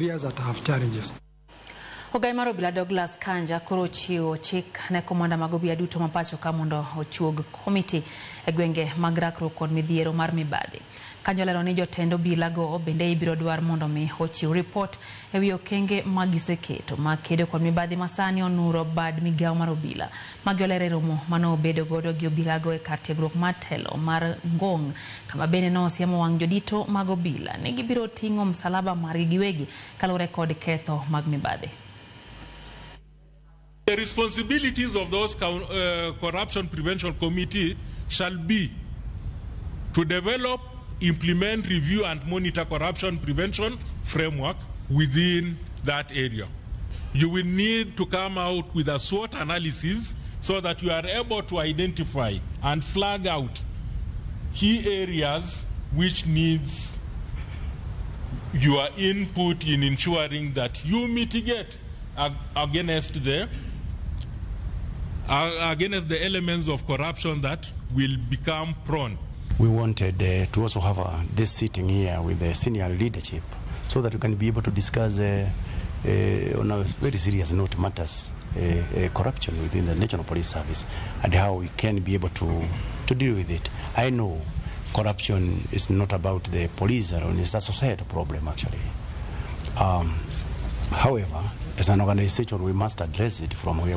areas that have challenges. Ogai mar Obila Douglas Kanja koro ochiwo chik ne komanda mag obila duto mapacho ka mondo ochuog komiti e gwenge mag rakruok kod midhiero mar mibadhi. Kanja olero ni jotend obila go bende ibiro dwar mondo mi ochiw report e wi okenge magiseketo mag kedo kod mibadhi masani onuro bad migawo mar obila. Magi olero e romo mano obedo godo gi obila go e kar tiegruok mar telo mar Ngong, kama bende no osiemo wang' jodito mag obila ni gibiro ting'o msalaba margi giwegi kaluwore kod ketho mag mibadhi. The responsibilities of those corruption prevention committee shall be to develop, implement, review and monitor corruption prevention framework within that area. You will need to come out with a SWOT analysis so that you are able to identify and flag out key areas which needs your input in ensuring that you mitigate against the elements of corruption that will become prone. We wanted to also have this sitting here with the senior leadership so that we can be able to discuss on a very serious note matters, corruption within the National Police Service and how we can be able to deal with it. I know corruption is not about the police alone, it's a societal problem actually. However, as an organization, we must address it from where